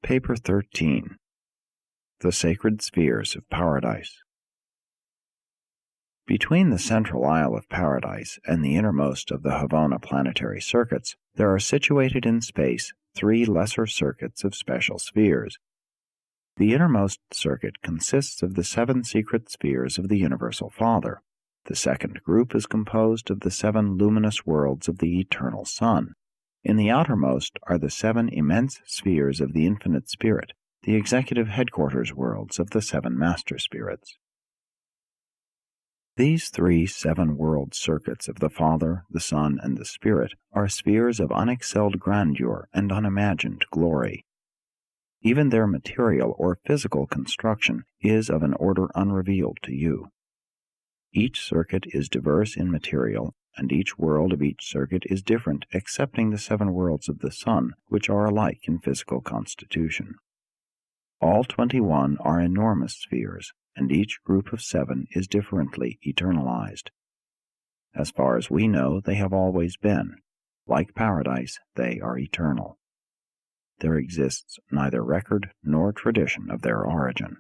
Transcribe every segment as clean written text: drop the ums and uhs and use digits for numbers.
Paper 13. The Sacred Spheres of Paradise. Between the central isle of Paradise and the innermost of the Havona planetary circuits, there are situated in space 3 lesser circuits of special spheres. The innermost circuit consists of the 7 secret spheres of the Universal Father. The second group is composed of the 7 luminous worlds of the Eternal Sun. In the outermost are the 7 immense spheres of the Infinite Spirit, the executive headquarters worlds of the 7 Master Spirits. These 3 7-world circuits of the Father, the Son, and the Spirit are spheres of unexcelled grandeur and unimagined glory. Even their material or physical construction is of an order unrevealed to you. Each circuit is diverse in material, and each world of each circuit is different excepting the 7 worlds of the Sun, which are alike in physical constitution. All 21 are enormous spheres, and each group of 7 is differently eternalized. As far as we know, they have always been. Like Paradise, they are eternal. There exists neither record nor tradition of their origin.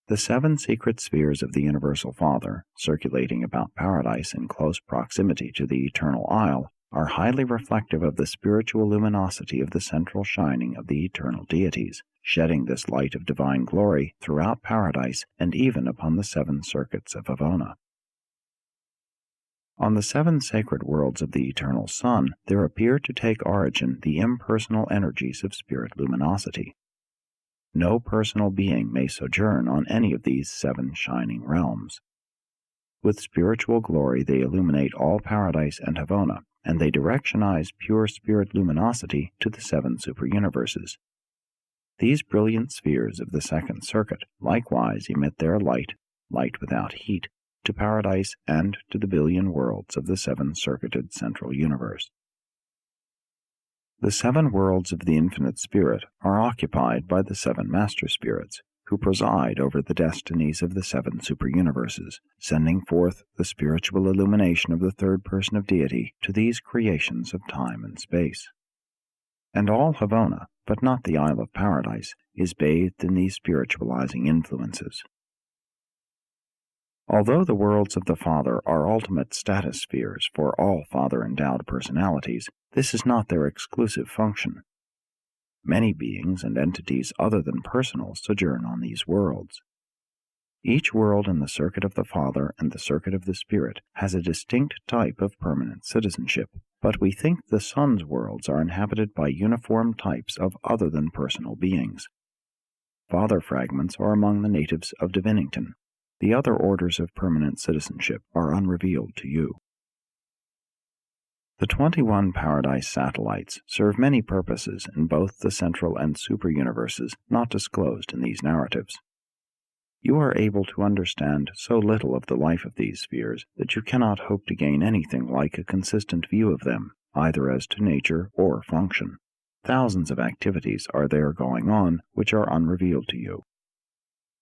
The 7 secret spheres of the Universal Father, circulating about Paradise in close proximity to the Eternal Isle, are highly reflective of the spiritual luminosity of the central shining of the eternal deities, shedding this light of divine glory throughout Paradise and even upon the 7 circuits of Havona. On the 7 sacred worlds of the Eternal Sun, there appear to take origin the impersonal energies of spirit luminosity. No personal being may sojourn on any of these 7 shining realms. With spiritual glory they illuminate all Paradise and Havona, and they directionize pure spirit luminosity to the 7 superuniverses. These brilliant spheres of the second circuit likewise emit their light without heat, to Paradise and to the billion worlds of the 7-circuited central universe. The 7 worlds of the Infinite Spirit are occupied by the 7 Master Spirits, who preside over the destinies of the 7 superuniverses, sending forth the spiritual illumination of the third person of deity to these creations of time and space. And all Havona, but not the Isle of Paradise, is bathed in these spiritualizing influences. Although the worlds of the Father are ultimate status spheres for all Father-endowed personalities, this is not their exclusive function. Many beings and entities other than personal sojourn on these worlds. Each world in the circuit of the Father and the circuit of the Spirit has a distinct type of permanent citizenship, but we think the Sun's worlds are inhabited by uniform types of other than personal beings. Father fragments are among the natives of Divinington. The other orders of permanent citizenship are unrevealed to you. The 21 Paradise satellites serve many purposes in both the central and super-universes not disclosed in these narratives. You are able to understand so little of the life of these spheres that you cannot hope to gain anything like a consistent view of them, either as to nature or function. Thousands of activities are there going on which are unrevealed to you.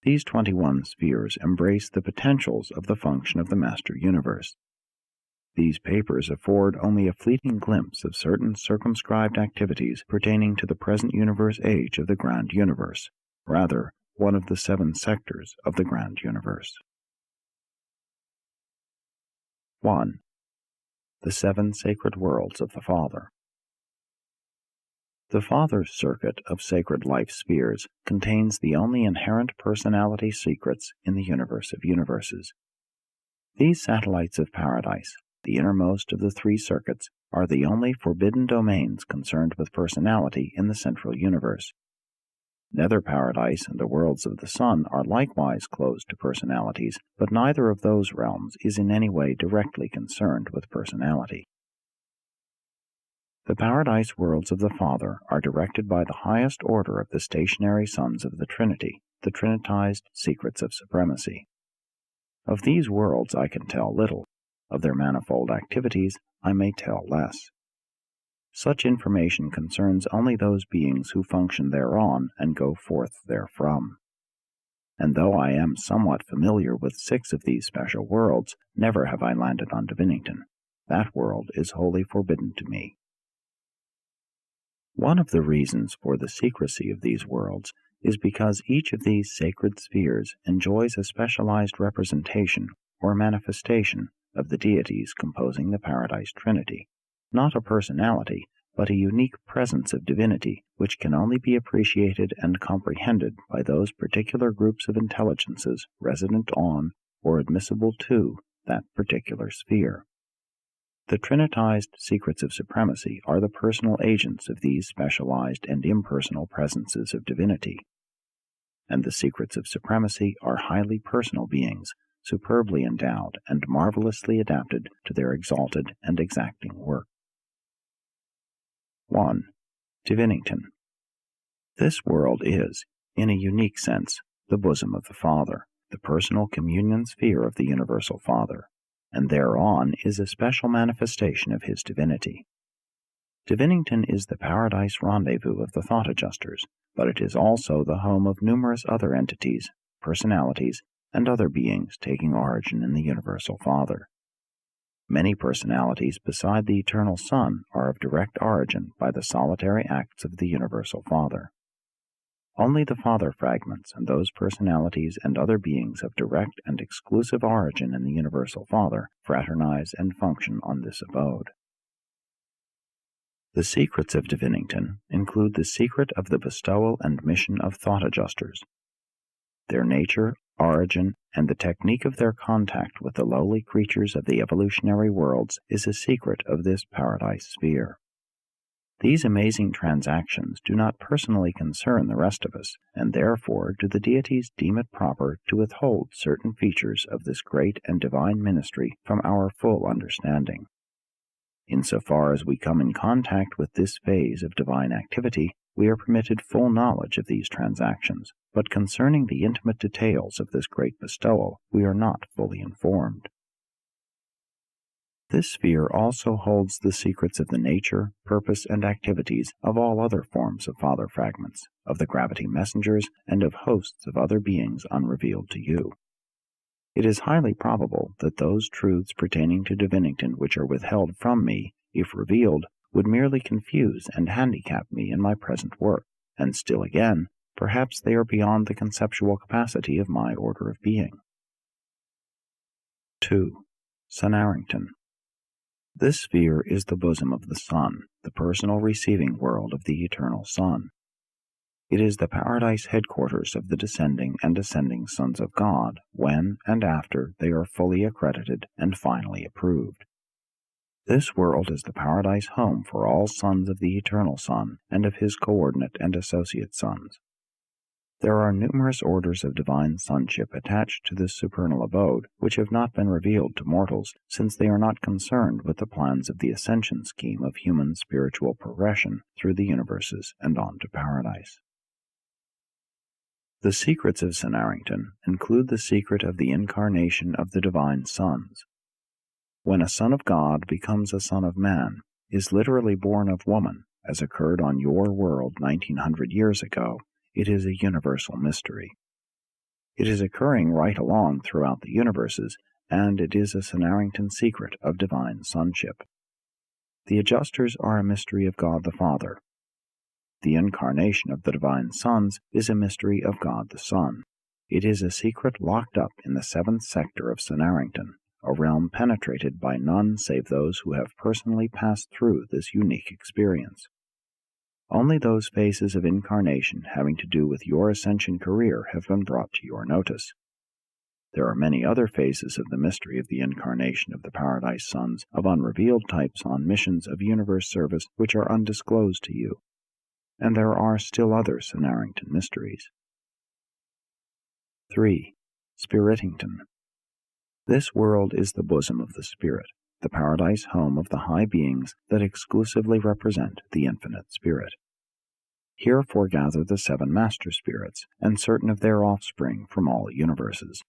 These 21 spheres embrace the potentials of the function of the Master Universe. These papers afford only a fleeting glimpse of certain circumscribed activities pertaining to the present universe age of the Grand Universe, rather, one of the 7 sectors of the Grand Universe. 1. The 7 sacred worlds of the Father. The Father's circuit of sacred life spheres contains the only inherent personality secrets in the universe of universes. These satellites of Paradise, the innermost of the 3 circuits, are the only forbidden domains concerned with personality in the central universe. Nether Paradise and the worlds of the Sun are likewise closed to personalities, but neither of those realms is in any way directly concerned with personality. The Paradise worlds of the Father are directed by the highest order of the stationary sons of the Trinity, the Trinitized secrets of supremacy. Of these worlds I can tell little. Of their manifold activities I may tell less. Such information concerns only those beings who function thereon and go forth therefrom. And though I am somewhat familiar with 6 of these special worlds, never have I landed on Divinington. That world is wholly forbidden to me. One of the reasons for the secrecy of these worlds is because each of these sacred spheres enjoys a specialized representation or manifestation of the deities composing the Paradise Trinity, not a personality, but a unique presence of divinity which can only be appreciated and comprehended by those particular groups of intelligences resident on or admissible to that particular sphere. The trinitized secrets of supremacy are the personal agents of these specialized and impersonal presences of divinity, and the secrets of supremacy are highly personal beings, superbly endowed and marvelously adapted to their exalted and exacting work. 1. Divinington. This world is, in a unique sense, the bosom of the Father, the personal communion sphere of the Universal Father, and thereon is a special manifestation of his divinity. Divinington is the paradise rendezvous of the thought adjusters, but it is also the home of numerous other entities, personalities, and other beings taking origin in the Universal Father. Many personalities beside the Eternal Son are of direct origin by the solitary acts of the Universal Father. Only the Father fragments and those personalities and other beings of direct and exclusive origin in the Universal Father fraternize and function on this abode. The secrets of Divinington include the secret of the bestowal and mission of thought adjusters. Their nature, origin, and the technique of their contact with the lowly creatures of the evolutionary worlds is a secret of this paradise sphere. These amazing transactions do not personally concern the rest of us, and therefore do the deities deem it proper to withhold certain features of this great and divine ministry from our full understanding. Insofar as we come in contact with this phase of divine activity, we are permitted full knowledge of these transactions, but concerning the intimate details of this great bestowal, we are not fully informed. This sphere also holds the secrets of the nature, purpose, and activities of all other forms of Father fragments, of the gravity messengers, and of hosts of other beings unrevealed to you. It is highly probable that those truths pertaining to Divinington which are withheld from me, if revealed, would merely confuse and handicap me in my present work, and still again, perhaps they are beyond the conceptual capacity of my order of being. 2. Sonarrington. This sphere is the bosom of the Son, the personal receiving world of the Eternal Son. It is the paradise headquarters of the descending and ascending sons of God, when and after they are fully accredited and finally approved. This world is the paradise home for all sons of the Eternal Son and of his coordinate and associate sons. There are numerous orders of divine sonship attached to this supernal abode, which have not been revealed to mortals, since they are not concerned with the plans of the ascension scheme of human spiritual progression through the universes and on to paradise. The secrets of Sonarrington include the secret of the incarnation of the divine sons. When a son of God becomes a son of man, is literally born of woman, as occurred on your world 1900 years ago, it is a universal mystery. It is occurring right along throughout the universes, and it is a Sonarrington secret of divine sonship. The adjusters are a mystery of God the Father. The incarnation of the divine sons is a mystery of God the Son. It is a secret locked up in the seventh sector of Sonarrington, a realm penetrated by none save those who have personally passed through this unique experience. Only those phases of incarnation having to do with your ascension career have been brought to your notice. There are many other phases of the mystery of the incarnation of the Paradise Sons of unrevealed types on missions of universe service which are undisclosed to you, and there are still other Sonarrington mysteries. 3. Spiritington. This world is the bosom of the Spirit, the paradise home of the high beings that exclusively represent the infinite Spirit. Here foregather the 7 master spirits, and certain of their offspring from all universes.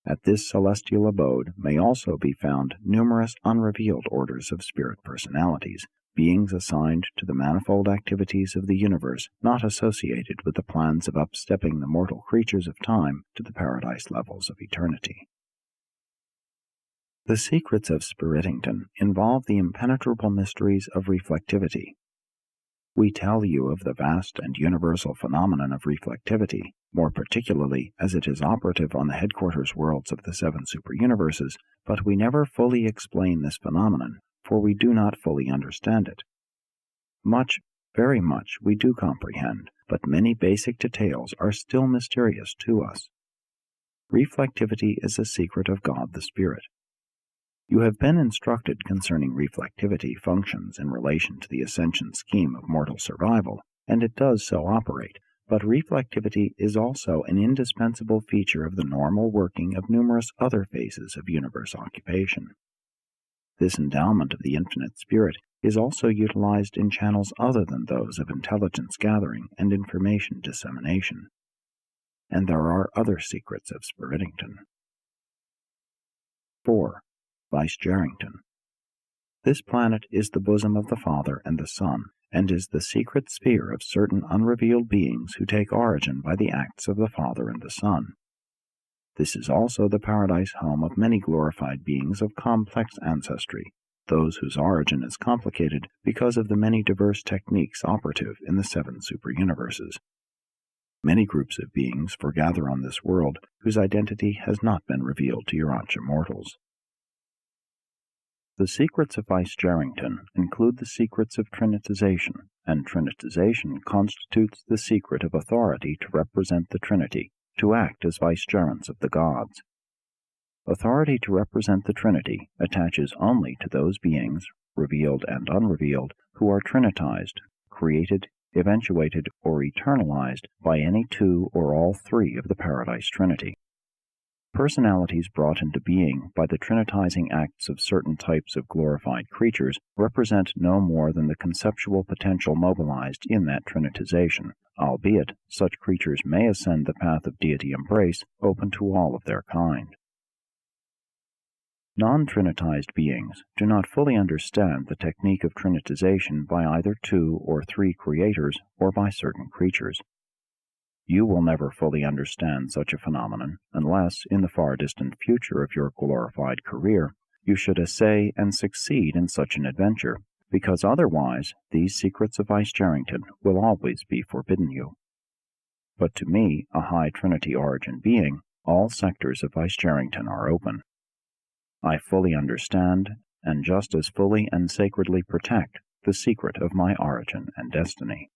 At this celestial abode may also be found numerous unrevealed orders of spirit personalities, beings assigned to the manifold activities of the universe not associated with the plans of upstepping the mortal creatures of time to the paradise levels of eternity. The secrets of Spiritington involve the impenetrable mysteries of reflectivity. We tell you of the vast and universal phenomenon of reflectivity, more particularly as it is operative on the headquarters worlds of the 7 superuniverses, but we never fully explain this phenomenon, for we do not fully understand it. Much, very much, we do comprehend, but many basic details are still mysterious to us. Reflectivity is a secret of God the Spirit. You have been instructed concerning reflectivity functions in relation to the ascension scheme of mortal survival, and it does so operate, but reflectivity is also an indispensable feature of the normal working of numerous other phases of universe occupation. This endowment of the infinite spirit is also utilized in channels other than those of intelligence gathering and information dissemination. And there are other secrets of Spiritington. 4. Vicegerrington. This planet is the bosom of the Father and the Son, and is the secret sphere of certain unrevealed beings who take origin by the acts of the Father and the Son. This is also the paradise home of many glorified beings of complex ancestry, those whose origin is complicated because of the many diverse techniques operative in the 7 superuniverses. Many groups of beings foregather on this world whose identity has not been revealed to Urantia mortals. The secrets of Vicegerrington include the secrets of Trinitization, and Trinitization constitutes the secret of authority to represent the Trinity, to act as vicegerents of the gods. Authority to represent the Trinity attaches only to those beings, revealed and unrevealed, who are trinitized, created, eventuated, or eternalized by any 2 or all 3 of the Paradise Trinity. Personalities brought into being by the trinitizing acts of certain types of glorified creatures represent no more than the conceptual potential mobilized in that trinitization, albeit such creatures may ascend the path of deity embrace open to all of their kind. Non-trinitized beings do not fully understand the technique of trinitization by either 2 or 3 creators or by certain creatures. You will never fully understand such a phenomenon unless, in the far distant future of your glorified career, you should essay and succeed in such an adventure, because otherwise these secrets of Vicegerrington will always be forbidden you. But to me, a high Trinity origin being, all sectors of Vicegerrington are open. I fully understand, and just as fully and sacredly protect, the secret of my origin and destiny.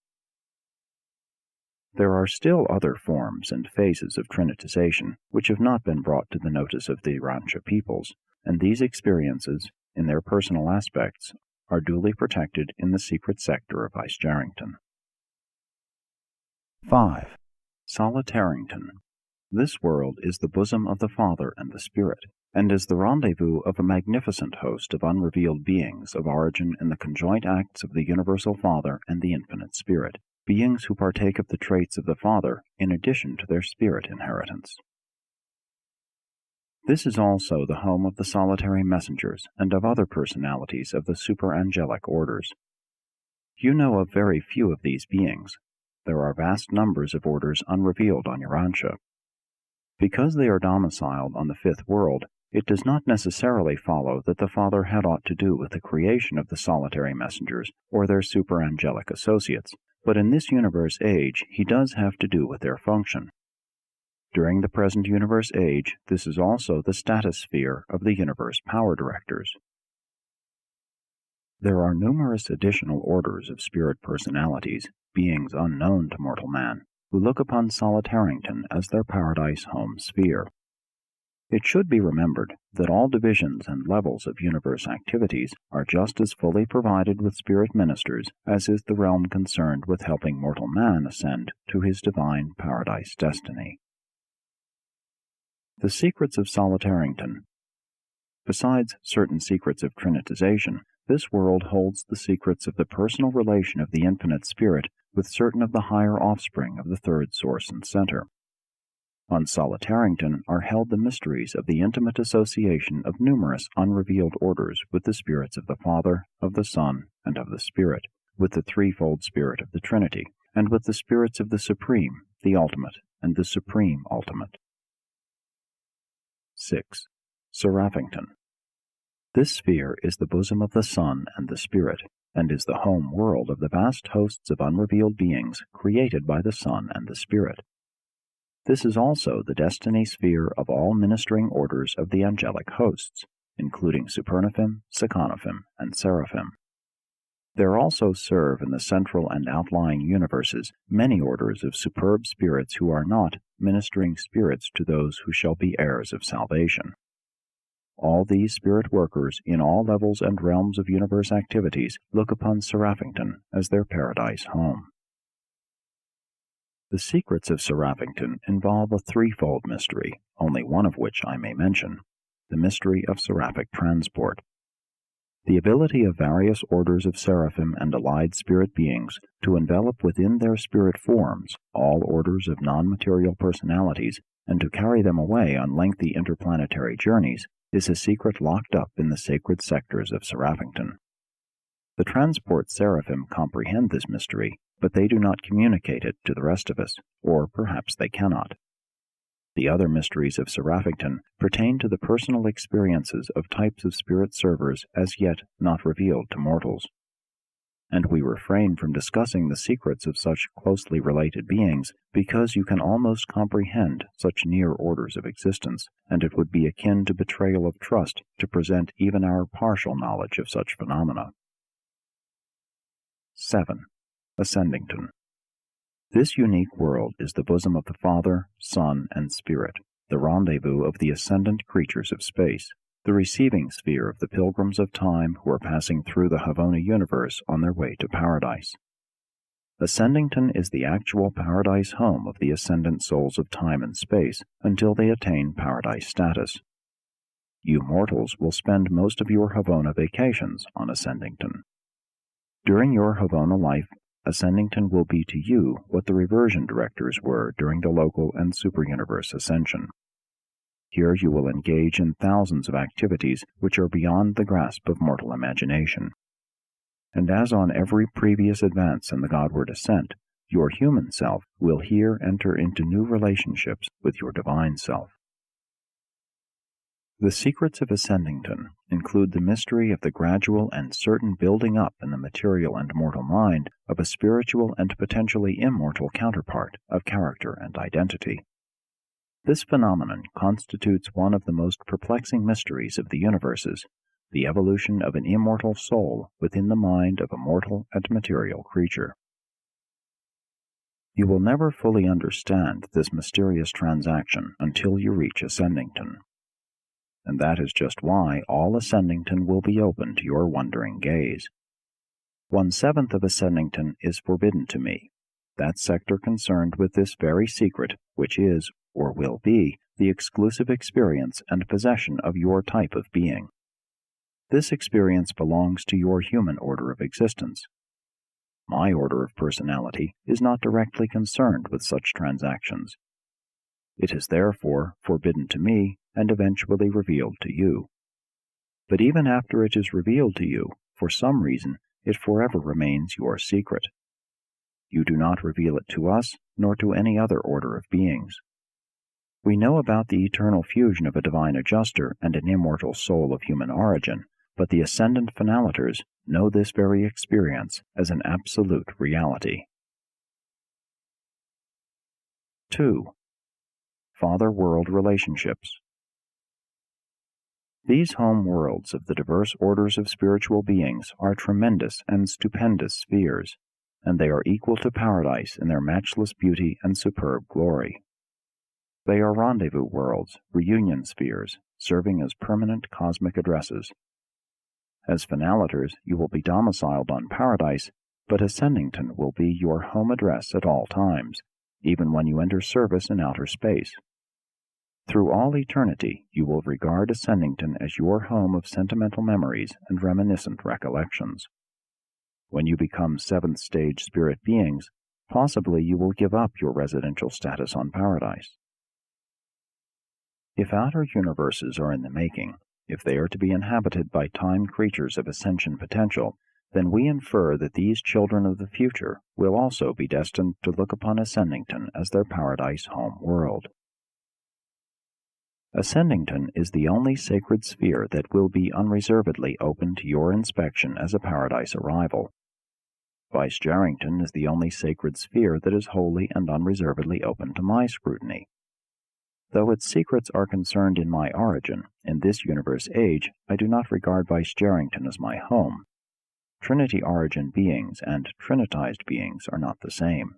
There are still other forms and phases of trinitization which have not been brought to the notice of the Urantia peoples, and these experiences, in their personal aspects, are duly protected in the secret sector of Vicegerrington. 5. Solitarington. This world is the bosom of the Father and the Spirit, and is the rendezvous of a magnificent host of unrevealed beings of origin in the conjoint acts of the Universal Father and the Infinite Spirit, beings who partake of the traits of the Father in addition to their spirit inheritance. This is also the home of the solitary messengers and of other personalities of the superangelic orders. You know of very few of these beings. There are vast numbers of orders unrevealed on Urantia. Because they are domiciled on the 5th world, it does not necessarily follow that the Father had aught to do with the creation of the solitary messengers or their superangelic associates, but in this universe age he does have to do with their function. During the present universe age, this is also the status sphere of the universe power directors. There are numerous additional orders of spirit personalities, beings unknown to mortal man, who look upon Solitarington as their paradise home sphere. It should be remembered that all divisions and levels of universe activities are just as fully provided with spirit ministers as is the realm concerned with helping mortal man ascend to his divine paradise destiny. The secrets of Solitarington. Besides certain secrets of trinitization, this world holds the secrets of the personal relation of the Infinite Spirit with certain of the higher offspring of the third source and center. On Solitarington are held the mysteries of the intimate association of numerous unrevealed orders with the spirits of the Father, of the Son, and of the Spirit, with the threefold Spirit of the Trinity, and with the spirits of the Supreme, the Ultimate, and the Supreme Ultimate. 6. Seraphington. This sphere is the bosom of the Son and the Spirit, and is the home world of the vast hosts of unrevealed beings created by the Son and the Spirit. This is also the destiny sphere of all ministering orders of the angelic hosts, including Supernophim, Seconophim, and Seraphim. There also serve in the central and outlying universes many orders of superb spirits who are not ministering spirits to those who shall be heirs of salvation. All these spirit workers in all levels and realms of universe activities look upon Seraphington as their paradise home. The secrets of Seraphington involve a threefold mystery, only one of which I may mention: the mystery of seraphic transport. The ability of various orders of seraphim and allied spirit beings to envelop within their spirit forms all orders of non-material personalities and to carry them away on lengthy interplanetary journeys is a secret locked up in the sacred sectors of Seraphington. The transport seraphim comprehend this mystery, but they do not communicate it to the rest of us, or perhaps they cannot. The other mysteries of Seraphington pertain to the personal experiences of types of spirit servers as yet not revealed to mortals, and we refrain from discussing the secrets of such closely related beings because you can almost comprehend such near orders of existence, and it would be akin to betrayal of trust to present even our partial knowledge of such phenomena. 7. Ascendington. This unique world is the bosom of the Father, Son, and Spirit, the rendezvous of the ascendant creatures of space, the receiving sphere of the pilgrims of time who are passing through the Havona universe on their way to paradise. Ascendington is the actual paradise home of the ascendant souls of time and space until they attain paradise status. You mortals will spend most of your Havona vacations on Ascendington. During your Havona life, Ascendington will be to you what the reversion directors were during the local and superuniverse ascension. Here you will engage in thousands of activities which are beyond the grasp of mortal imagination. And as on every previous advance in the Godward ascent, your human self will here enter into new relationships with your divine self. The secrets of Ascendington include the mystery of the gradual and certain building up in the material and mortal mind of a spiritual and potentially immortal counterpart of character and identity. This phenomenon constitutes one of the most perplexing mysteries of the universes, the evolution of an immortal soul within the mind of a mortal and material creature. You will never fully understand this mysterious transaction until you reach Ascendington. And that is just why all Ascendington will be open to your wondering gaze. 1/7 of Ascendington is forbidden to me, that sector concerned with this very secret, which is, or will be, the exclusive experience and possession of your type of being. This experience belongs to your human order of existence. My order of personality is not directly concerned with such transactions. It is therefore forbidden to me and eventually revealed to you. But even after it is revealed to you, for some reason, it forever remains your secret. You do not reveal it to us, nor to any other order of beings. We know about the eternal fusion of a divine adjuster and an immortal soul of human origin, but the ascendant phenalators know this very experience as an absolute reality. 2. Father-world relationships. These home worlds of the diverse orders of spiritual beings are tremendous and stupendous spheres, and they are equal to paradise in their matchless beauty and superb glory. They are rendezvous worlds, reunion spheres, serving as permanent cosmic addresses. As phenalators, you will be domiciled on paradise, but Ascendington will be your home address at all times, even when you enter service in outer space. Through all eternity, you will regard Ascendington as your home of sentimental memories and reminiscent recollections. When you become seventh-stage spirit beings, possibly you will give up your residential status on paradise. If outer universes are in the making, if they are to be inhabited by time creatures of ascension potential, then we infer that these children of the future will also be destined to look upon Ascendington as their paradise home world. Ascendington is the only sacred sphere that will be unreservedly open to your inspection as a paradise arrival. Vicegerrington is the only sacred sphere that is wholly and unreservedly open to my scrutiny. Though its secrets are concerned in my origin, in this universe age, I do not regard Vicegerrington as my home. Trinity origin beings and Trinitized beings are not the same.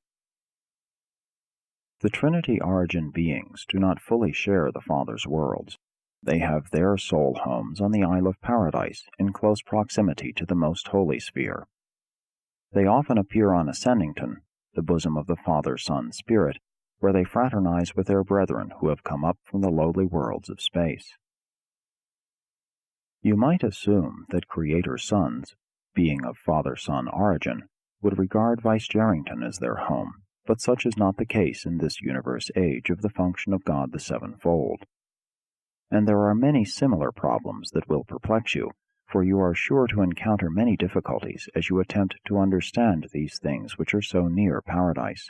The Trinity origin beings do not fully share the Father's worlds. They have their soul homes on the Isle of Paradise in close proximity to the most holy sphere. They often appear on Ascendington, the bosom of the Father, Son, Spirit, where they fraternize with their brethren who have come up from the lowly worlds of space. You might assume that Creator sons, being of Father-Son origin, would regard Vicegerrington as their home, but such is not the case in this universe age of the function of God the Sevenfold. And there are many similar problems that will perplex you, for you are sure to encounter many difficulties as you attempt to understand these things which are so near paradise.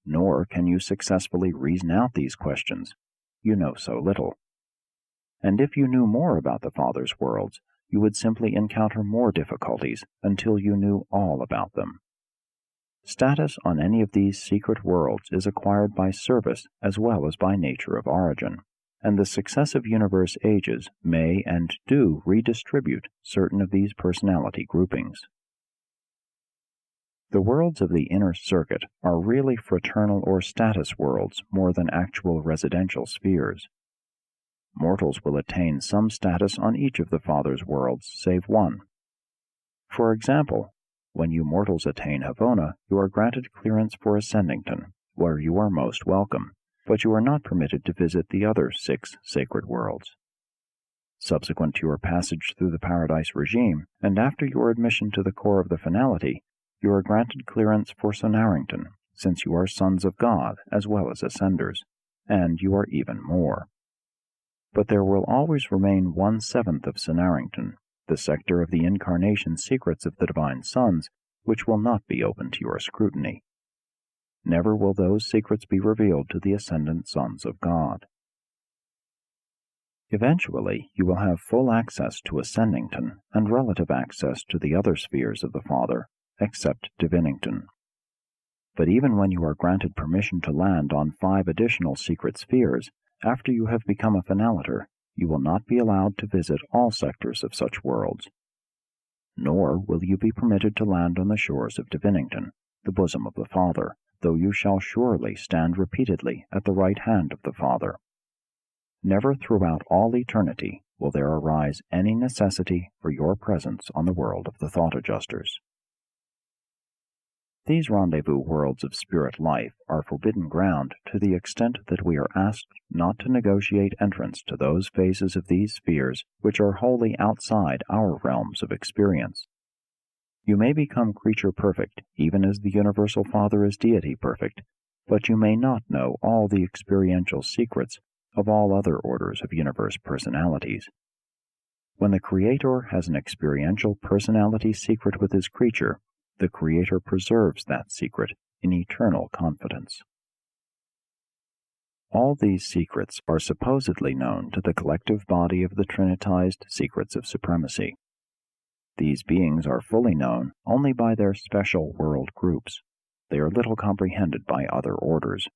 Nor can you successfully reason out these questions. You know so little. And if you knew more about the Father's worlds, you would simply encounter more difficulties until you knew all about them. Status on any of these secret worlds is acquired by service as well as by nature of origin, and the successive universe ages may and do redistribute certain of these personality groupings. The worlds of the inner circuit are really fraternal or status worlds more than actual residential spheres. Mortals will attain some status on each of the Father's worlds save one. For example, when you mortals attain Havona, you are granted clearance for Ascendington, where you are most welcome, but you are not permitted to visit the other 6 sacred worlds. Subsequent to your passage through the Paradise regime, and after your admission to the core of the finality, you are granted clearance for Sonarrington, since you are sons of God as well as Ascenders, and you are even more. But there will always remain 1/7 of Sonarrington, the sector of the incarnation secrets of the Divine Sons, which will not be open to your scrutiny. Never will those secrets be revealed to the ascendant sons of God. Eventually, you will have full access to Ascendington and relative access to the other spheres of the Father, except Divinington. But even when you are granted permission to land on 5 additional secret spheres, after you have become a finaliter, you will not be allowed to visit all sectors of such worlds. Nor will you be permitted to land on the shores of Divinington, the bosom of the Father, though you shall surely stand repeatedly at the right hand of the Father. Never throughout all eternity will there arise any necessity for your presence on the world of the Thought Adjusters. These rendezvous worlds of spirit life are forbidden ground to the extent that we are asked not to negotiate entrance to those phases of these spheres which are wholly outside our realms of experience. You may become creature perfect, even as the Universal Father is deity perfect, but you may not know all the experiential secrets of all other orders of universe personalities. When the Creator has an experiential personality secret with his creature, the Creator preserves that secret in eternal confidence. All these secrets are supposedly known to the collective body of the Trinitized Secrets of Supremacy. These beings are fully known only by their special world groups. They are little comprehended by other orders.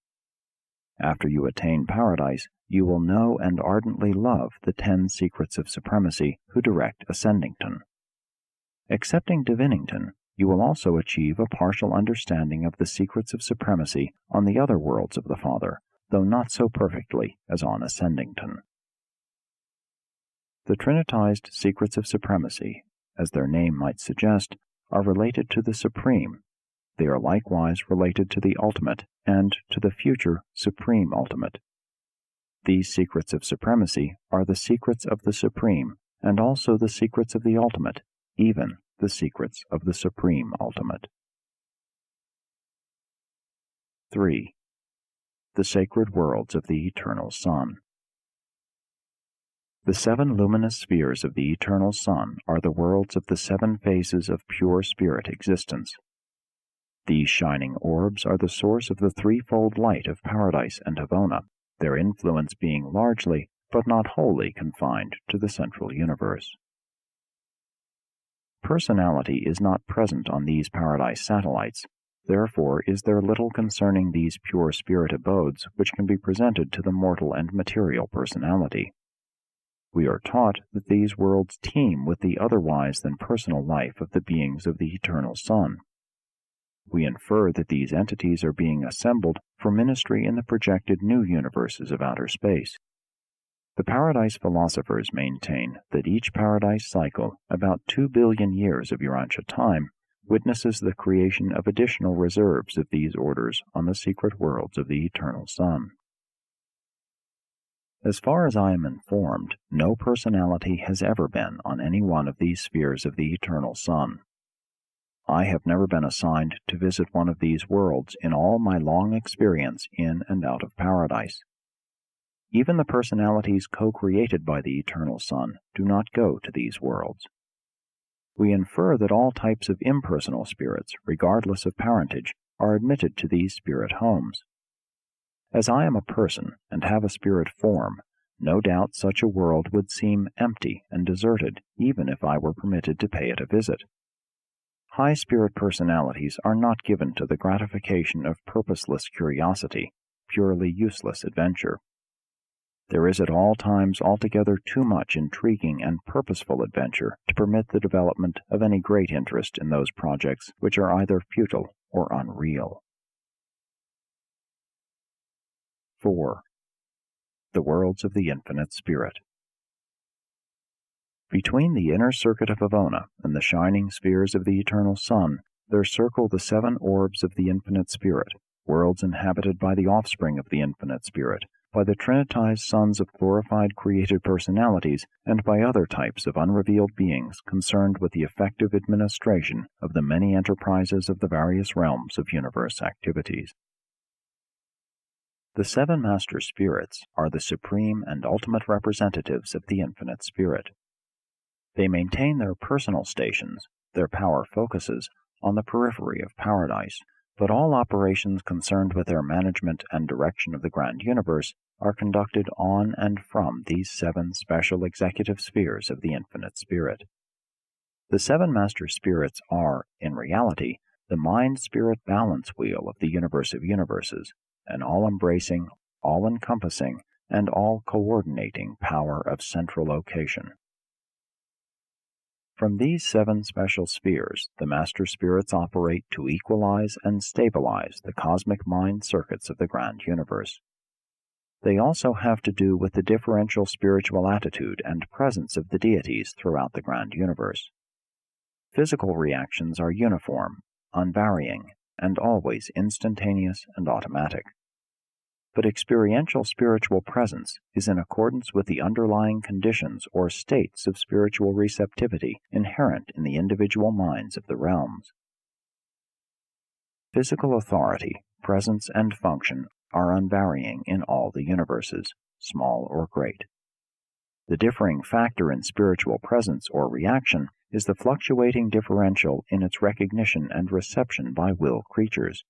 After you attain paradise, you will know and ardently love the 10 Secrets of Supremacy who direct Ascendington. Accepting Divinington, you will also achieve a partial understanding of the Secrets of Supremacy on the other worlds of the Father, though not so perfectly as on Ascendington. The Trinitized Secrets of Supremacy, as their name might suggest, are related to the Supreme. They are likewise related to the Ultimate and to the future Supreme Ultimate. These Secrets of Supremacy are the secrets of the Supreme, and also the secrets of the Ultimate, even the secrets of the Supreme Ultimate. 3. The Sacred Worlds of the Eternal Sun. The 7 luminous spheres of the Eternal Sun are the worlds of the 7 phases of pure spirit existence. These shining orbs are the source of the threefold light of Paradise and Havona, their influence being largely, but not wholly, confined to the central universe. Personality is not present on these paradise satellites, therefore is there little concerning these pure spirit abodes which can be presented to the mortal and material personality. We are taught that these worlds teem with the otherwise than personal life of the beings of the eternal Sun. We infer that these entities are being assembled for ministry in the projected new universes of outer space. The paradise philosophers maintain that each paradise cycle, about 2 billion years of Urantia time, witnesses the creation of additional reserves of these orders on the secret worlds of the eternal Sun. As far as I am informed, no personality has ever been on any one of these spheres of the eternal Sun. I have never been assigned to visit one of these worlds in all my long experience in and out of paradise. Even the personalities co-created by the eternal Sun do not go to these worlds. We infer that all types of impersonal spirits, regardless of parentage, are admitted to these spirit homes. As I am a person and have a spirit form, no doubt such a world would seem empty and deserted even if I were permitted to pay it a visit. High spirit personalities are not given to the gratification of purposeless curiosity, purely useless adventure. There is at all times altogether too much intriguing and purposeful adventure to permit the development of any great interest in those projects which are either futile or unreal. 4. The Worlds of the Infinite Spirit. Between the inner circuit of Avona and the shining spheres of the eternal Sun, there circle the 7 orbs of the Infinite Spirit, worlds inhabited by the offspring of the Infinite Spirit, by the trinitized sons of glorified created personalities, and by other types of unrevealed beings concerned with the effective administration of the many enterprises of the various realms of universe activities. The 7 Master Spirits are the supreme and ultimate representatives of the Infinite Spirit. They maintain their personal stations, their power focuses, on the periphery of paradise, but all operations concerned with their management and direction of the grand universe are conducted on and from these 7 special executive spheres of the Infinite Spirit. The 7 Master Spirits are, in reality, the mind-spirit balance wheel of the universe of universes, an all-embracing, all-encompassing, and all-coordinating power of central location. From these 7 special spheres, the Master Spirits operate to equalize and stabilize the cosmic mind circuits of the grand universe. They also have to do with the differential spiritual attitude and presence of the deities throughout the grand universe. Physical reactions are uniform, unvarying, and always instantaneous and automatic. But experiential spiritual presence is in accordance with the underlying conditions or states of spiritual receptivity inherent in the individual minds of the realms. Physical authority, presence, and function are unvarying in all the universes, small or great. The differing factor in spiritual presence or reaction is the fluctuating differential in its recognition and reception by will creatures.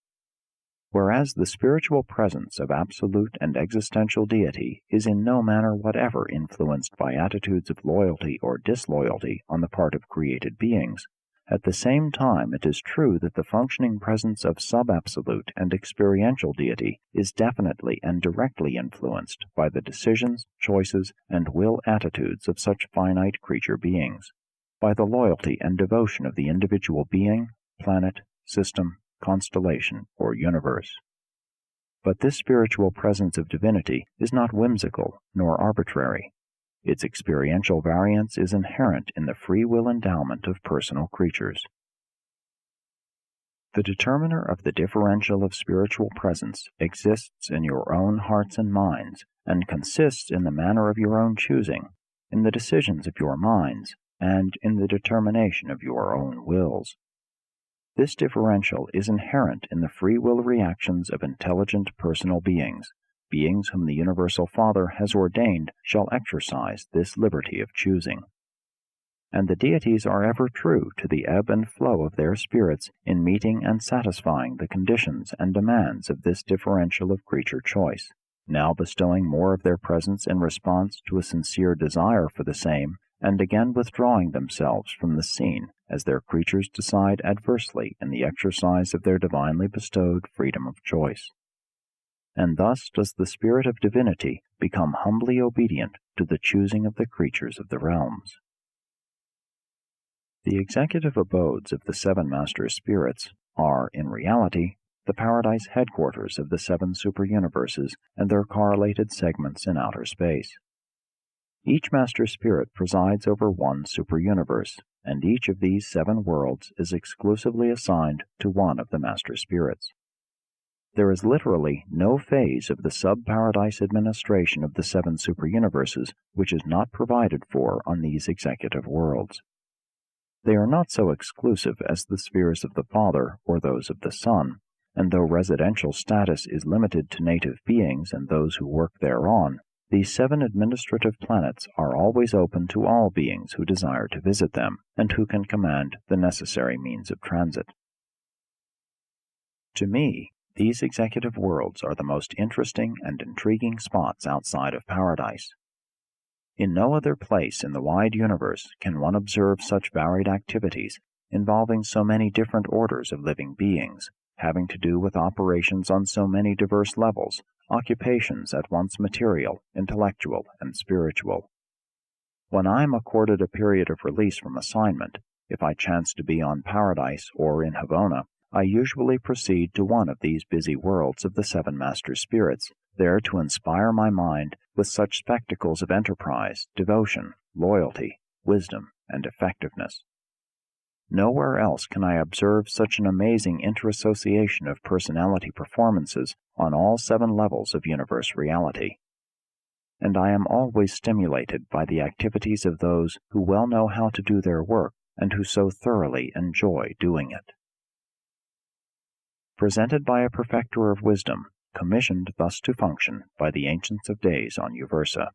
Whereas the spiritual presence of absolute and existential deity is in no manner whatever influenced by attitudes of loyalty or disloyalty on the part of created beings, at the same time it is true that the functioning presence of sub-absolute and experiential deity is definitely and directly influenced by the decisions, choices, and will attitudes of such finite creature beings, by the loyalty and devotion of the individual being, planet, system, constellation, or universe. But this spiritual presence of divinity is not whimsical nor arbitrary. Its experiential variance is inherent in the free will endowment of personal creatures. The determiner of the differential of spiritual presence exists in your own hearts and minds, and consists in the manner of your own choosing, in the decisions of your minds, and in the determination of your own wills. This differential is inherent in the free will reactions of intelligent personal beings, beings whom the Universal Father has ordained shall exercise this liberty of choosing. And the deities are ever true to the ebb and flow of their spirits in meeting and satisfying the conditions and demands of this differential of creature choice, now bestowing more of their presence in response to a sincere desire for the same, and again withdrawing themselves from the scene as their creatures decide adversely in the exercise of their divinely bestowed freedom of choice. And thus does the spirit of divinity become humbly obedient to the choosing of the creatures of the realms. The executive abodes of the seven master spirits are, in reality, the paradise headquarters of the seven super-universes and their correlated segments in outer space. Each master spirit presides over one super-universe, and each of these seven worlds is exclusively assigned to one of the master spirits. There is literally no phase of the sub-paradise administration of the seven super-universes which is not provided for on these executive worlds. They are not so exclusive as the spheres of the Father or those of the Son, and though residential status is limited to native beings and those who work thereon, these seven administrative planets are always open to all beings who desire to visit them and who can command the necessary means of transit. To me, these executive worlds are the most interesting and intriguing spots outside of paradise. In no other place in the wide universe can one observe such varied activities involving so many different orders of living beings, having to do with operations on so many diverse levels, occupations at once material, intellectual, and spiritual. When I am accorded a period of release from assignment, if I chance to be on Paradise or in Havona, I usually proceed to one of these busy worlds of the seven master spirits, there to inspire my mind with such spectacles of enterprise, devotion, loyalty, wisdom, and effectiveness. Nowhere else can I observe such an amazing interassociation of personality performances on all seven levels of universe reality. And I am always stimulated by the activities of those who well know how to do their work and who so thoroughly enjoy doing it. Presented by a perfecter of wisdom, commissioned thus to function by the Ancients of Days on Uversa.